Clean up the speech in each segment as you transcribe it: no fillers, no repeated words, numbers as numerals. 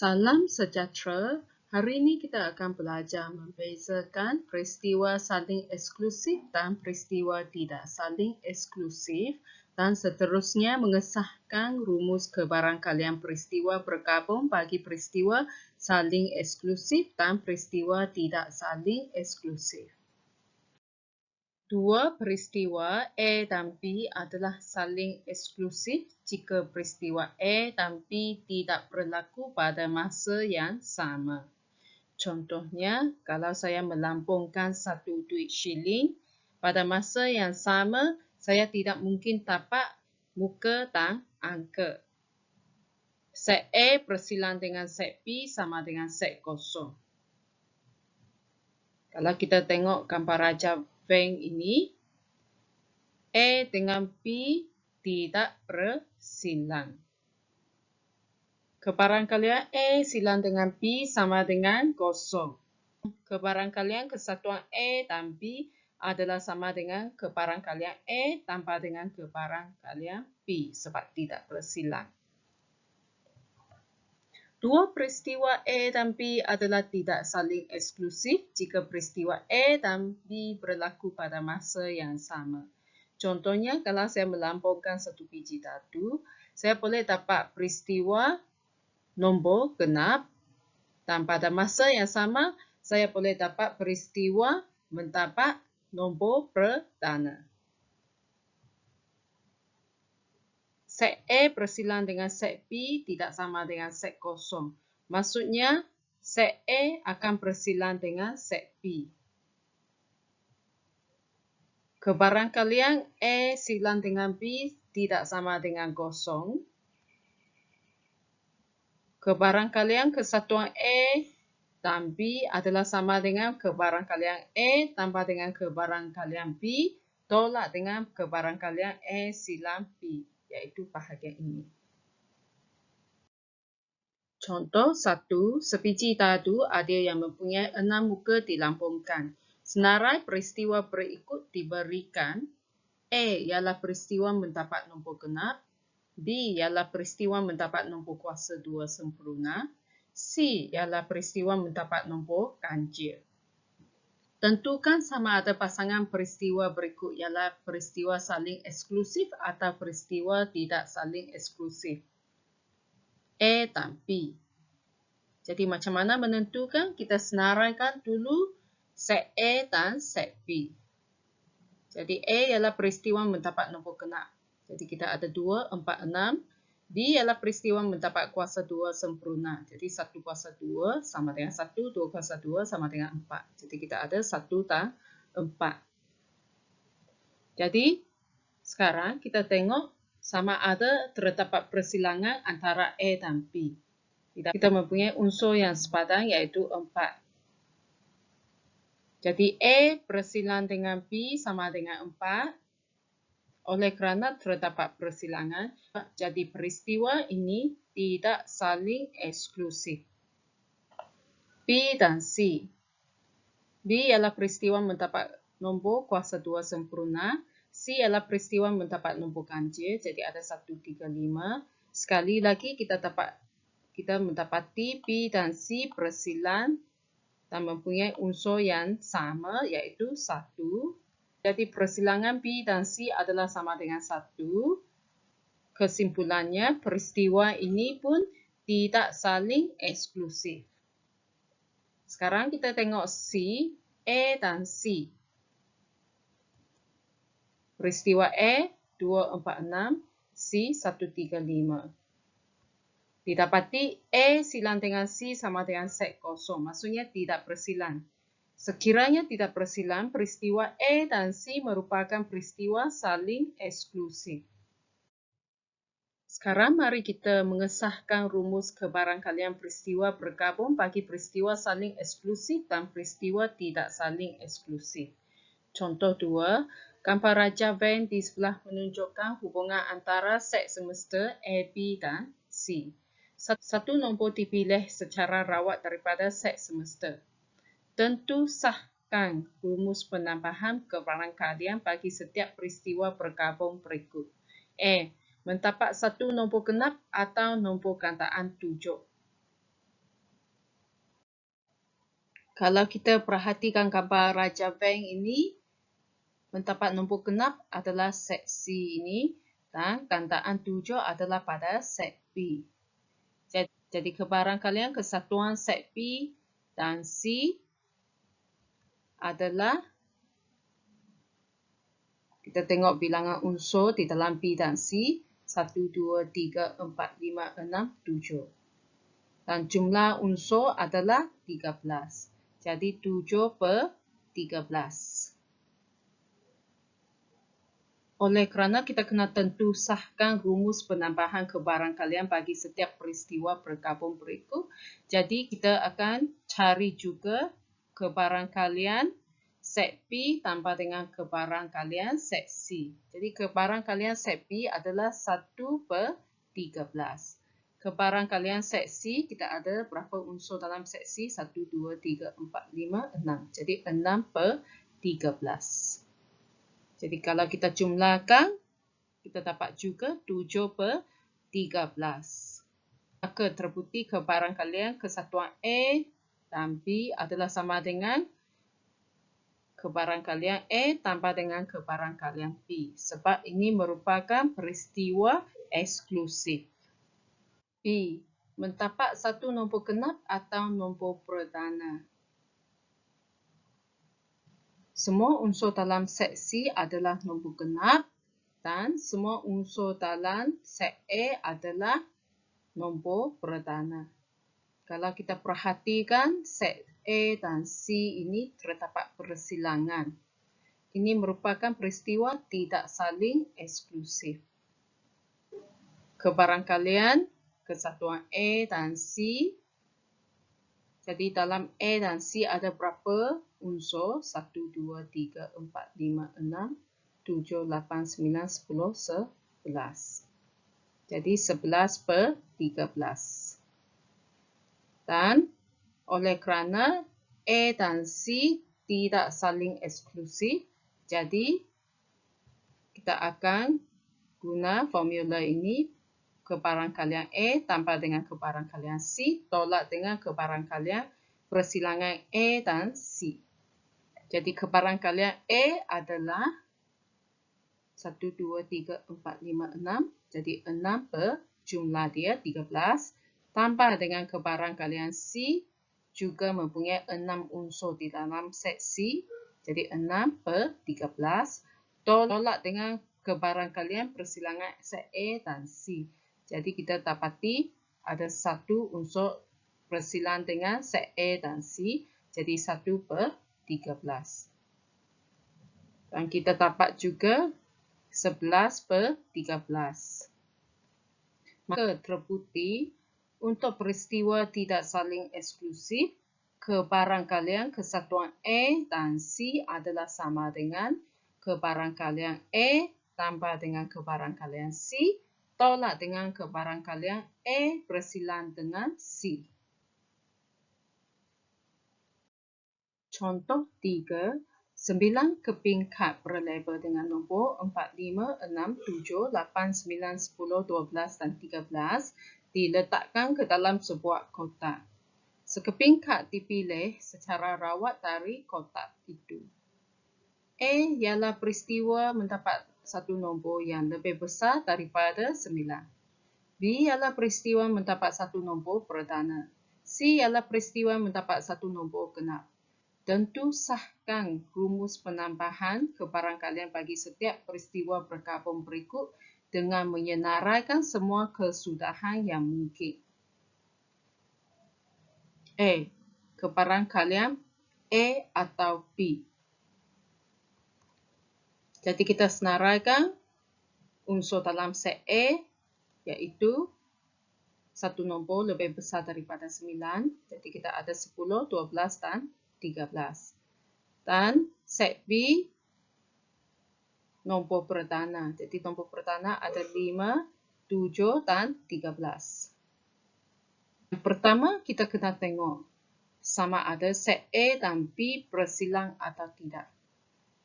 Salam sejahtera. Hari ini kita akan belajar membezakan peristiwa saling eksklusif dan peristiwa tidak saling eksklusif dan seterusnya mengesahkan rumus kebarangkalian peristiwa bergabung bagi peristiwa saling eksklusif dan peristiwa tidak saling eksklusif. Dua peristiwa A dan B adalah saling eksklusif jika peristiwa A dan B tidak berlaku pada masa yang sama. Contohnya, kalau saya melampungkan satu duit shilling, pada masa yang sama, saya tidak mungkin tapak muka dan angka. Set A bersilang dengan set B sama dengan set kosong. Kalau kita tengok gambar raja bank ini, A dengan B tidak bersilang. Kebarangkalian A silang dengan B sama dengan kosong. Kebarangkalian kesatuan A dan B adalah sama dengan kebarangkalian A tambah dengan kebarangkalian B sebab tidak bersilang. Dua peristiwa A dan B adalah tidak saling eksklusif jika peristiwa A dan B berlaku pada masa yang sama. Contohnya, kalau saya melampungkan satu biji dadu, saya boleh dapat peristiwa nombor genap dan pada masa yang sama, saya boleh dapat peristiwa mendapat nombor perdana. Set A bersilang dengan set B tidak sama dengan set kosong. Maksudnya, set A akan bersilang dengan set B. Kebarangkalian A silang dengan B tidak sama dengan kosong. Kebarangkalian kesatuan A dan B adalah sama dengan kebarangkalian A tambah dengan kebarangkalian B tolak dengan kebarangkalian A silang B, iaitu bahagian ini. Contoh 1. Sebiji dadu ada yang mempunyai 6 muka dilampungkan. Senarai peristiwa berikut diberikan. A ialah peristiwa mendapat nombor genap. B ialah peristiwa mendapat nombor kuasa 2 sempurna. C ialah peristiwa mendapat nombor ganjil. Tentukan sama ada pasangan peristiwa berikut ialah peristiwa saling eksklusif atau peristiwa tidak saling eksklusif. A dan B. Jadi macam mana menentukan? Kita senaraikan dulu set A dan set B. Jadi A ialah peristiwa mendapat nombor genap. Jadi kita ada 2, 4, 6. B ialah peristiwa mendapat kuasa 2 sempurna. Jadi 1 kuasa 2 sama dengan 1, 2 kuasa 2 sama dengan 4. Jadi kita ada 1 dan 4. Jadi sekarang kita tengok sama ada terdapat persilangan antara A dan B. Kita mempunyai unsur yang sepadan iaitu 4. Jadi A bersilang dengan B sama dengan 4. Oleh kerana terdapat persilangan, jadi peristiwa ini tidak saling eksklusif. B dan C. B ialah peristiwa mendapat nombor kuasa 2 sempurna. C ialah peristiwa mendapat nombor ganjil. Jadi ada 1, 3, 5. Sekali lagi kita mendapati B dan C bersilang dan mempunyai unsur yang sama iaitu 1. Jadi persilangan B dan C adalah sama dengan 1. Kesimpulannya, peristiwa ini pun tidak saling eksklusif. Sekarang kita tengok C, A dan C. Peristiwa A 2, 4, 6, C 1, 3, 5. Didapati A silang dengan C sama dengan set kosong, maksudnya tidak bersilang. Sekiranya tidak bersilang, peristiwa A dan C merupakan peristiwa saling eksklusif. Sekarang mari kita mengesahkan rumus kebarangkalian peristiwa bergabung bagi peristiwa saling eksklusif dan peristiwa tidak saling eksklusif. Contoh 2, gambar raja Venn di sebelah menunjukkan hubungan antara set semesta A, B dan C. Satu nombor dipilih secara rawat daripada set semesta. Tentu sahkan rumus penambahan kebarangkalian bagi setiap peristiwa bergabung berikut. A. Mendapat satu nombor genap atau nombor gandaan 7. Kalau kita perhatikan gambar Raja Bank ini, mendapat nombor genap adalah set C ini dan gandaan 7 adalah pada set B. Jadi kebarangkalian kesatuan set B dan C adalah, kita tengok bilangan unsur di dalam B dan C, 1, 2, 3, 4, 5, 6, 7. Dan jumlah unsur adalah 13. Jadi 7 per 13. Oleh kerana kita kena tentu sahkan rumus penambahan kebarangkalian bagi setiap peristiwa bergabung berikut, jadi kita akan cari juga kebarangkalian set B tambah dengan kebarangkalian set C. Jadi kebarangkalian set B adalah 1 per 13. Kebarangkalian set C, kita ada berapa unsur dalam set C? 1, 2, 3, 4, 5, 6. Jadi 6 per 13. Jadi kalau kita jumlahkan, kita dapat juga 7 per 13. Maka terbukti kebarangkalian kesatuan A dan B adalah sama dengan kebarangkalian A tambah dengan kebarangkalian B. Sebab ini merupakan peristiwa eksklusif. B. Mendapat satu nombor genap atau nombor perdana. Semua unsur dalam set C adalah nombor genap dan semua unsur dalam set A adalah nombor perdana. Kalau kita perhatikan set A dan C ini terdapat persilangan. Ini merupakan peristiwa tidak saling eksklusif. Kebarangkalian kesatuan A dan C. Jadi dalam A dan C ada berapa unsur? 1, 2, 3, 4, 5, 6, 7, 8, 9, 10, 11. Jadi 11 per 13. Dan oleh kerana A dan C tidak saling eksklusif, jadi kita akan guna formula ini, kebarangkalian A tambah dengan kebarangkalian C tolak dengan kebarangkalian persilangan A dan C. Jadi kebarangkalian A adalah 1, 2, 3, 4, 5, 6. Jadi 6 per jumlah dia 13. Tambah dengan kebarangkalian C juga mempunyai 6 unsur di dalam set C. Jadi 6 per 13. Tolak dengan kebarangkalian persilangan set A dan C. Jadi kita dapati ada satu unsur persilangan dengan set A dan C. Jadi 1 per 13. Dan kita dapat juga 11 per 13. Maka terbukti untuk peristiwa tidak saling eksklusif, kebarangkalian kesatuan A dan C adalah sama dengan kebarangkalian A tambah dengan kebarangkalian C tolak dengan kebarangkalian A bersilang dengan C. Contoh 3. 9 keping kad berlabel dengan nombor 4, 5, 6, 7, 8, 9, 10, 12 dan 13 diletakkan ke dalam sebuah kotak. Sekeping kad dipilih secara rawat dari kotak itu. A ialah peristiwa mendapat satu nombor yang lebih besar daripada 9. B ialah peristiwa mendapat satu nombor perdana. C ialah peristiwa mendapat satu nombor genap. Tentu sahkan rumus penambahan kebarangkalian bagi setiap peristiwa bergabung berikut dengan menyenaraikan semua kesudahan yang mungkin. A. Kebarangkalian A atau B. Jadi kita senaraikan unsur dalam set A iaitu satu nombor lebih besar daripada 9. Jadi kita ada 10, 12 dan 13. Dan set B nombor perdana. Jadi nombor perdana ada 5, 7 dan 13. Yang pertama kita kena tengok sama ada set A dan B bersilang atau tidak.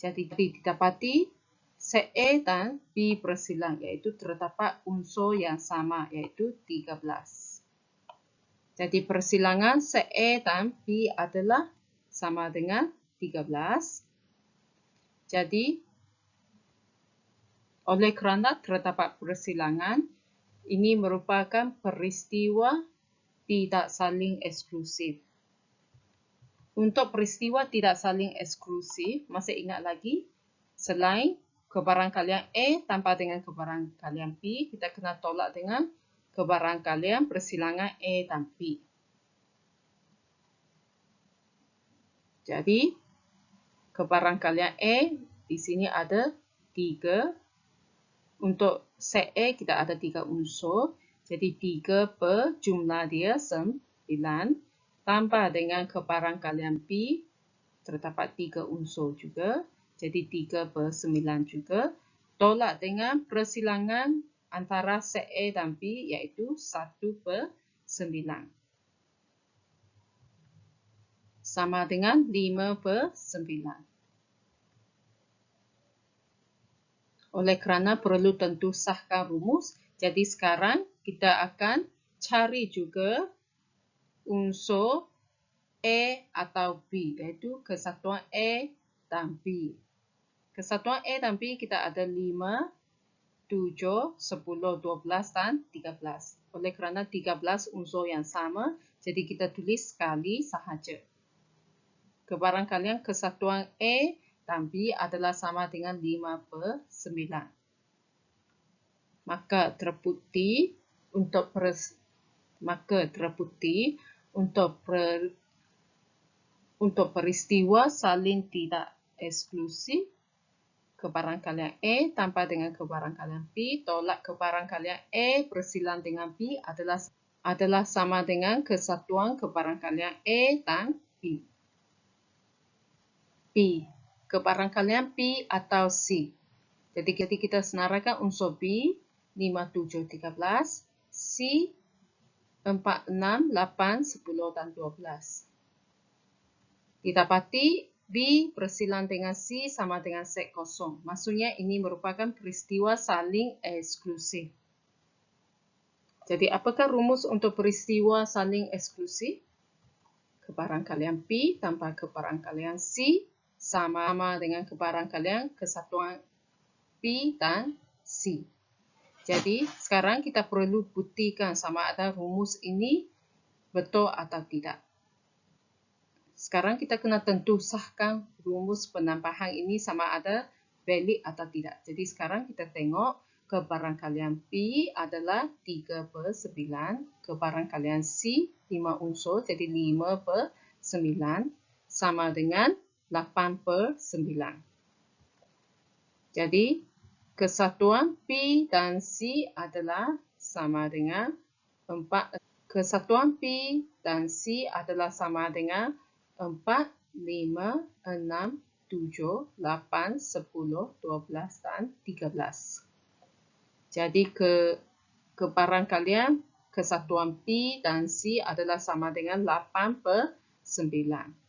Jadi didapati set A dan B bersilang iaitu terdapat unsur yang sama iaitu 13. Jadi persilangan set A dan B adalah sama dengan 13. Jadi, oleh kerana terdapat persilangan, ini merupakan peristiwa tidak saling eksklusif. Untuk peristiwa tidak saling eksklusif, masih ingat lagi, selain kebarangkalian A tambah dengan kebarangkalian B, kita kena tolak dengan kebarangkalian persilangan A dan B. Jadi, kebarangkalian A di sini ada 3. Untuk set A kita ada 3 unsur. Jadi 3 per jumlah dia 9 tambah dengan kebarangkalian B terdapat 3 unsur juga. Jadi 3 per 9 juga. Tolak dengan persilangan antara set A dan B iaitu 1 per 9. Sama dengan 5 per 9. Oleh kerana perlu tentu sahkan rumus, jadi sekarang kita akan cari juga unsur A atau B, iaitu kesatuan A dan B. Kesatuan A dan B kita ada 5, 7, 10, 12 dan 13. Oleh kerana 13 unsur yang sama, jadi kita tulis sekali sahaja. Kebarangkalian kesatuan A dan B adalah sama dengan 5 per 9. Maka terbukti untuk peristiwa saling tidak eksklusif, kebarangkalian A tambah dengan kebarangkalian B tolak kebarangkalian A persilang dengan B adalah sama dengan kesatuan kebarangkalian A dan B. B. Kebarangkalian B atau C. Jadi kita senaraikan unsur B 5, 7, 13, C 4, 6, 8, 10 dan 12. Didapati B persilang dengan C sama dengan set kosong. Maksudnya ini merupakan peristiwa saling eksklusif. Jadi apakah rumus untuk peristiwa saling eksklusif? Kebarangkalian B tambah kebarangkalian C sama dengan kebarangkalian kesatuan B dan C. Jadi, sekarang kita perlu buktikan sama ada rumus ini betul atau tidak. Sekarang kita kena tentu sahkan rumus penambahan ini sama ada valid atau tidak. Jadi, sekarang kita tengok kebarangkalian B adalah 3 per 9. Kebarangkalian C 5 unsur, jadi 5 per 9 sama dengan 8 per 9. Jadi, kesatuan B dan C adalah sama dengan 4. Kesatuan B dan C adalah sama dengan 4, 5, 6, 7, 8, 10, 12 dan 13. Jadi, kebarangkalian kesatuan B dan C adalah sama dengan 8 per 9.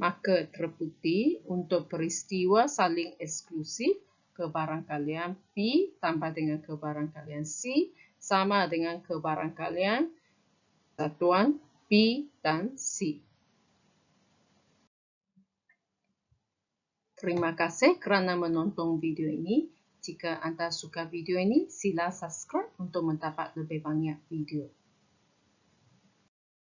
Maka terbukti untuk peristiwa saling eksklusif, kebarangkalian B tambah dengan kebarangkalian C sama dengan kebarangkalian satuan B dan C. Terima kasih kerana menonton video ini. Jika anda suka video ini, sila subscribe untuk mendapat lebih banyak video.